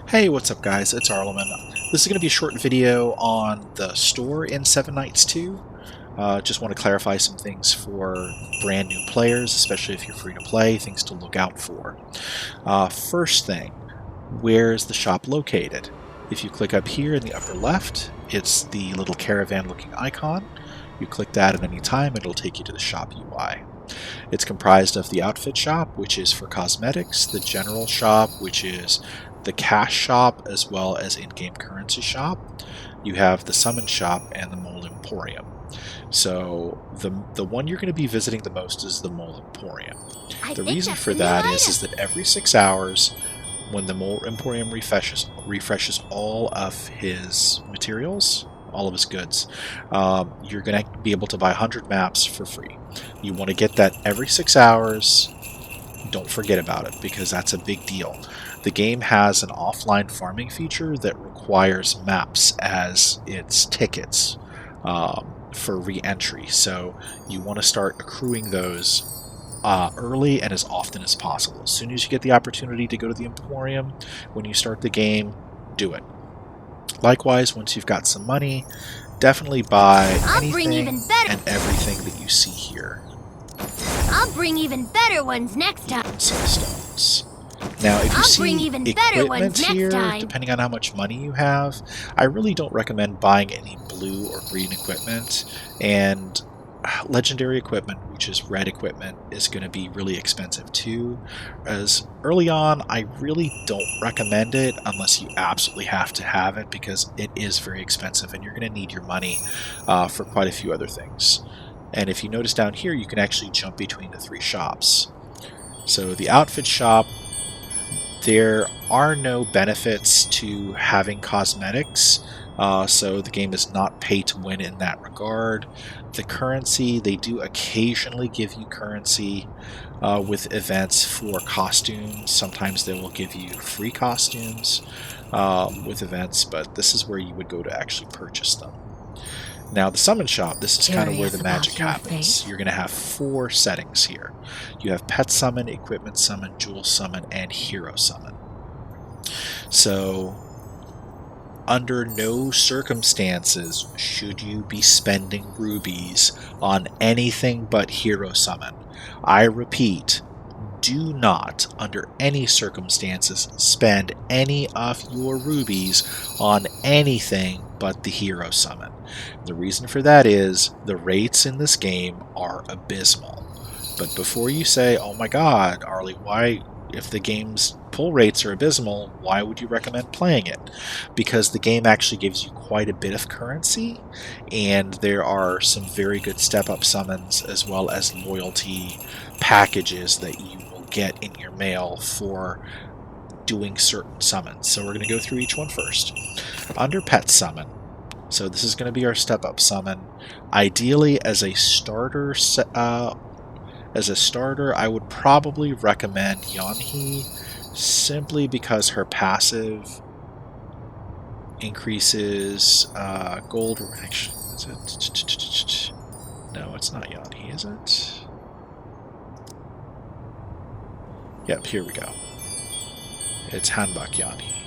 Hey, what's up guys? It's Arleman. This is going to be a short video on the store in Seven Knights 2. Just want to clarify some things for brand new players, especially if you're free to play, things to look out for. First thing, where is the shop located? If you click up here in the upper left, it's the little caravan looking icon. You click that at any time, it'll take you to the shop UI. It's comprised of the outfit shop, which is for cosmetics, the general shop, which is the cash shop, as well as in-game currency shop. You have the summon shop and the Mole Emporium. So the one you're going to be visiting the most is the Mole Emporium. The reason for that is that every 6 hours, when the Mole Emporium refreshes all of his materials, all of his goods, you're going to be able to buy 100 maps for free. You want to get that every 6 hours. Don't forget about it, because that's a big deal. The game has an offline farming feature that requires maps as its tickets for re-entry, so you want to start accruing those early and as often as possible. As soon as you get the opportunity to go to the Emporium when you start the game, do it. Likewise, once you've got some money, definitely buy anything and everything that you see here. I'll bring even better ones next time. Stones. Now, if you see equipment here, depending on how much money you have, I really don't recommend buying any blue or green equipment. And legendary equipment, which is red equipment, is going to be really expensive too. As early on, I really don't recommend it unless you absolutely have to have it, because it is very expensive and you're going to need your money for quite a few other things. And if you notice down here, you can actually jump between the 3 shops. So the outfit shop, there are no benefits to having cosmetics, so the game is not pay to win in that regard. The currency, they do occasionally give you currency with events for costumes. Sometimes they will give you free costumes with events, but this is where you would go to actually purchase them. Now, the summon shop, this is kind of where the magic happens. You're going to have 4 settings here. You have pet summon, equipment summon, jewel summon, and hero summon. So, under no circumstances should you be spending rubies on anything but hero summon. I repeat, do not, under any circumstances, spend any of your rubies on anything but the hero summon. The reason for that is the rates in this game are abysmal. But before you say, oh my god, Arlie, why, if the game's pull rates are abysmal, why would you recommend playing it? Because the game actually gives you quite a bit of currency, and there are some very good step-up summons as well as loyalty packages that you will get in your mail for doing certain summons. So we're going to go through each one first. Under pet summon, so this is going to be our step-up summon. Ideally, as a starter, I would probably recommend Yanhee, simply because her passive increases gold. Actually, is it? No, it's not Yanhee, is it? Yep, here we go. It's Hanbok Yanhee.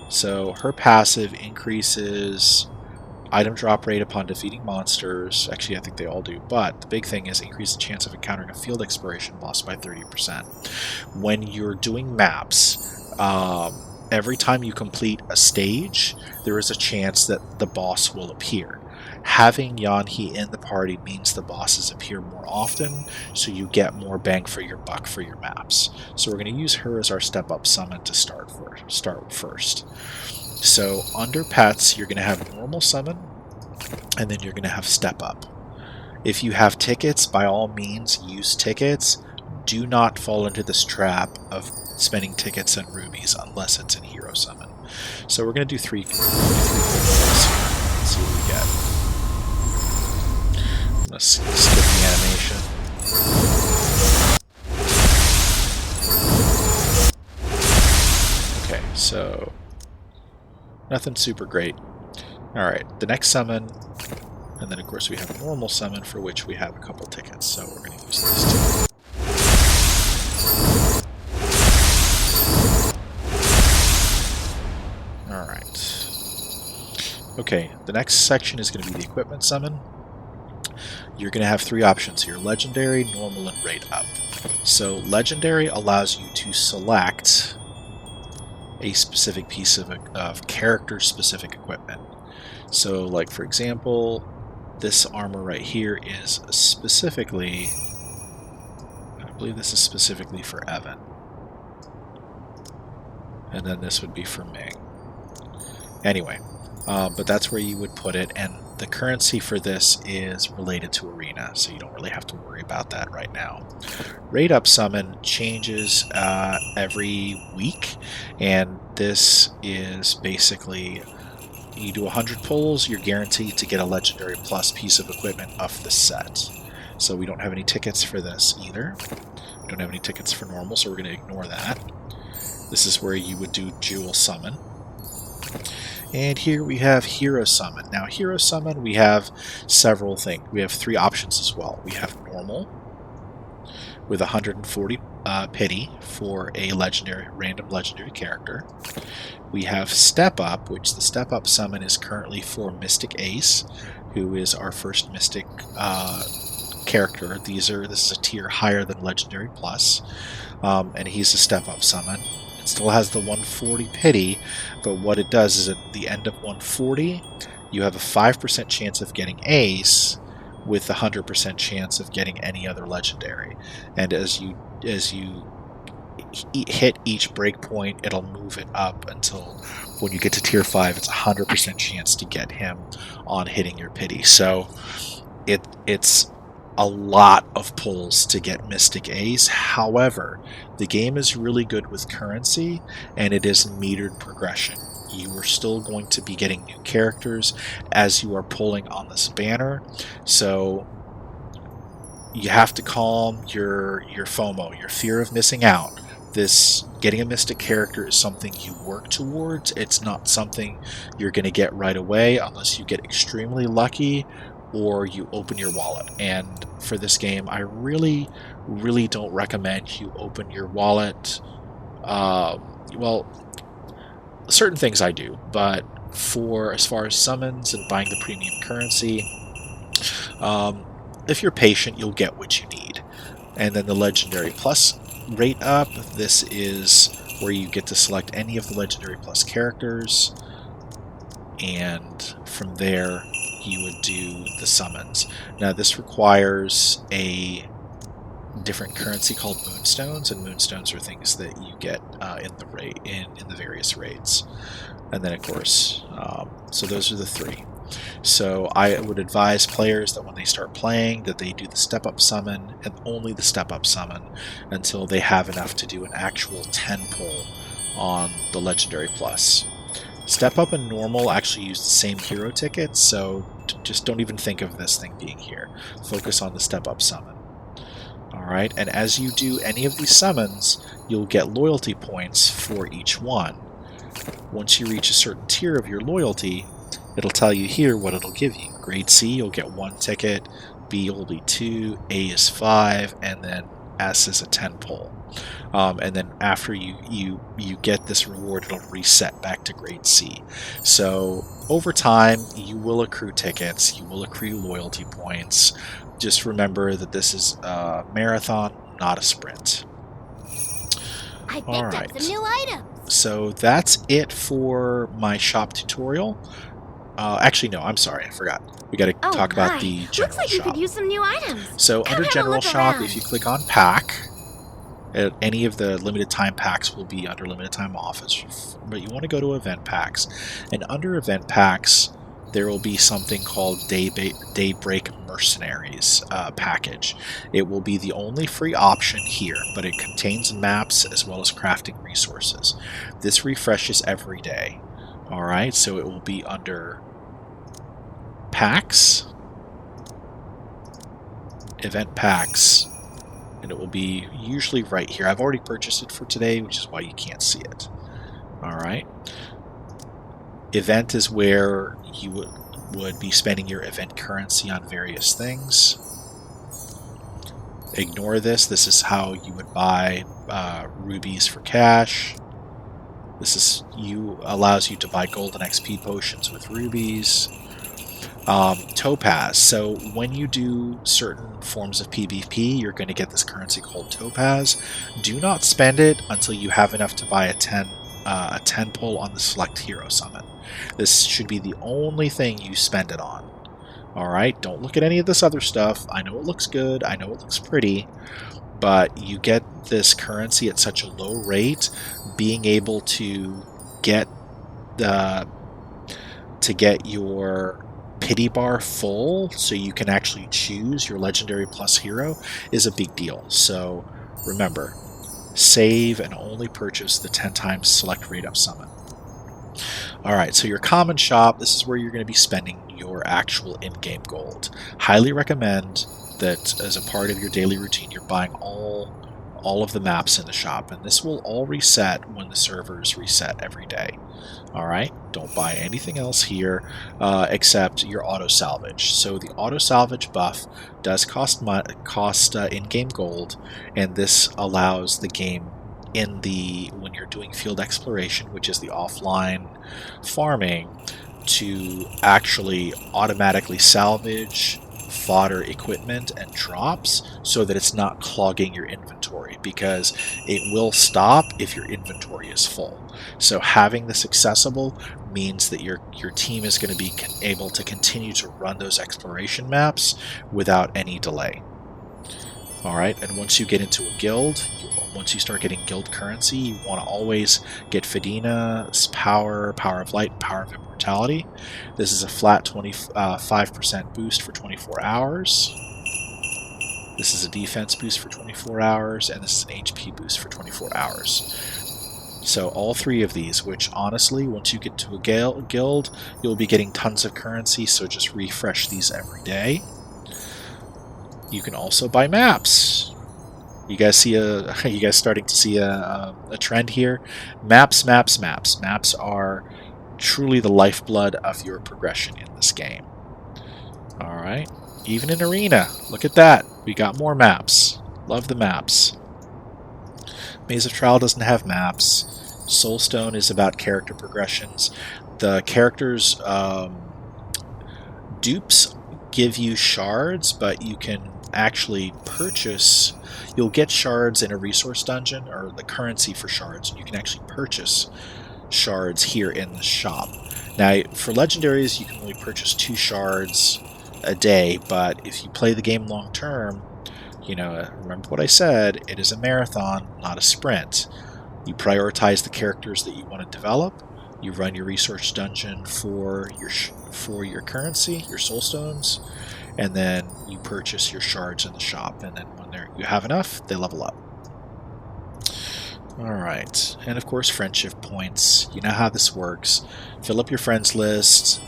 So her passive increases item drop rate upon defeating monsters. Actually, I think they all do, but the big thing is increase the chance of encountering a field exploration boss by 30%. When you're doing maps, every time you complete a stage, there is a chance that the boss will appear. Having Yanhee in the party means the bosses appear more often, so you get more bang for your buck for your maps. So we're going to use her as our step-up summon to start first. So under pets, you're going to have normal summon, and then you're going to have step up. If you have tickets, by all means use tickets. Do not fall into this trap of spending tickets and rubies unless it's in hero summon. So we're going to do 3 quick rolls here. Let's see what we get. I'm going to skip the animation. Okay, so nothing super great. Alright, the next summon, and then of course we have a normal summon for which we have a couple tickets, so we're going to use these 2. Okay, the next section is going to be the equipment summon. You're going to have 3 options here: legendary, normal, and rate up. So legendary allows you to select a specific piece of character-specific equipment. So, like, for example, this armor right here is specifically, I believe this is specifically for Evan. And then this would be for Ming. Anyway, but that's where you would put it, and the currency for this is related to Arena, so you don't really have to worry about that right now. Rate up summon changes every week, and this is basically, you do 100 pulls, you're guaranteed to get a legendary plus piece of equipment off the set. So we don't have any tickets for this either. We don't have any tickets for normal, so we're going to ignore that. This is where you would do Jewel Summon. And here we have Hero Summon. Now, Hero Summon, we have several things. We have 3 options as well. We have Normal, with 140 pity for a random legendary character. We have Step Up, which the Step Up summon is currently for Mystic Ace, who is our first Mystic character. This is a tier higher than Legendary Plus, and he's a Step Up summon. It still has the 140 pity, but what it does is at the end of 140, you have a 5% chance of getting Ace, with a 100% chance of getting any other legendary. And as you hit each breakpoint, it'll move it up until when you get to tier 5, it's a 100% chance to get him on hitting your pity. So it's a lot of pulls to get Mystic Ace. However, the game is really good with currency, and it is metered progression. You are still going to be getting new characters as you are pulling on this banner, so you have to calm your FOMO, your fear of missing out. This getting a Mystic character is something you work towards. It's not something you're going to get right away unless you get extremely lucky or you open your wallet. And for this game, I really don't recommend you open your wallet. Well, certain things I do, but as far as summons and buying the premium currency, if you're patient, you'll get what you need. And then the Legendary Plus rate up, this is where you get to select any of the Legendary Plus characters, and from there you would do the summons. Now this requires a different currency called Moonstones, and Moonstones are things that you get in the various raids. And then of course, so those are the 3. So I would advise players that when they start playing, that they do the Step Up summon and only the Step Up summon until they have enough to do an actual 10 pull on the Legendary Plus. Step Up and Normal actually use the same hero ticket, so just don't even think of this thing being here. Focus on the Step Up summon. Alright, and as you do any of these summons, you'll get loyalty points for each one. Once you reach a certain tier of your loyalty, it'll tell you here what it'll give you. Grade C, you'll get 1 ticket, B will be 2, A is 5, and then S is a 10 pull. And then after you get this reward, it'll reset back to grade C. So over time, you will accrue tickets, you will accrue loyalty points. Just remember that this is a marathon, not a sprint. I picked up some new items. So that's it for my shop tutorial. Actually, no, I'm sorry, I forgot. We got to talk about the general shop. Looks like you could use some new items. So under general shop, if you click on pack, any of the limited time packs will be under limited time offers, but you want to go to event packs, and under event packs there will be something called Daybreak Mercenaries package. It will be the only free option here, but it contains maps as well as crafting resources. This refreshes every day. Alright, so it will be under packs, event packs, and it will be usually right here. I've already purchased it for today, which is why you can't see it. Alright. Event is where you would be spending your event currency on various things. Ignore this. This is how you would buy rubies for cash. This allows you to buy golden XP potions with rubies. Topaz. So when you do certain forms of PvP, you're going to get this currency called Topaz. Do not spend it until you have enough to buy a 10 pull on the Select Hero Summit. This should be the only thing you spend it on. Alright, don't look at any of this other stuff. I know it looks good, I know it looks pretty, but you get this currency at such a low rate, being able to get your pity bar full so you can actually choose your legendary plus hero is a big deal. So remember, save and only purchase the 10 times select rate up summit. Alright, so your common shop, this is where you're going to be spending your actual in-game gold. Highly recommend that as a part of your daily routine you're buying all of the maps in the shop, and this will all reset when the servers reset every day. Alright, don't buy anything else here except your auto salvage. So the auto salvage buff does cost in-game gold, and this allows the game when you're doing field exploration, which is the offline farming, to actually automatically salvage fodder equipment and drops so that it's not clogging your inventory, because it will stop if your inventory is full. So having this accessible means that your team is going to be able to continue to run those exploration maps without any delay. Alright, and once you get into a guild, once you start getting guild currency, you want to always get Fadina's Power of Light, Power of Immortality. This is a flat 25% boost for 24 hours. This is a defense boost for 24 hours, and this is an HP boost for 24 hours. So all three of these, which honestly, once you get to a guild, you'll be getting tons of currency, so just refresh these every day. You can also buy maps. You guys starting to see a trend here? Maps. Maps are truly the lifeblood of your progression in this game. Alright. Even in Arena. Look at that. We got more maps. Love the maps. Maze of Trial doesn't have maps. Soulstone is about character progressions. The characters' dupes give you shards, but you can actually purchase. You'll get shards in a resource dungeon, or the currency for shards. You can actually purchase shards here in the shop. Now, for legendaries, you can only purchase 2 shards a day, but if you play the game long term, remember what I said, it is a marathon, not a sprint. You prioritize the characters that you want to develop. You run your research dungeon for your currency, your soulstones, and then you purchase your shards in the shop, and then when you have enough, they level up. Alright, and of course friendship points. You know how this works. Fill up your friends list,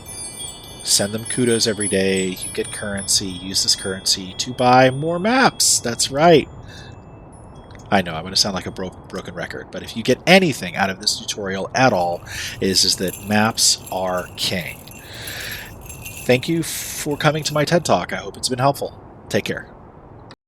send them kudos every day, you get currency, use this currency to buy more maps. That's right. I know, I'm going to sound like a broken record, but if you get anything out of this tutorial at all, is that maps are king. Thank you for coming to my TED Talk. I hope it's been helpful. Take care.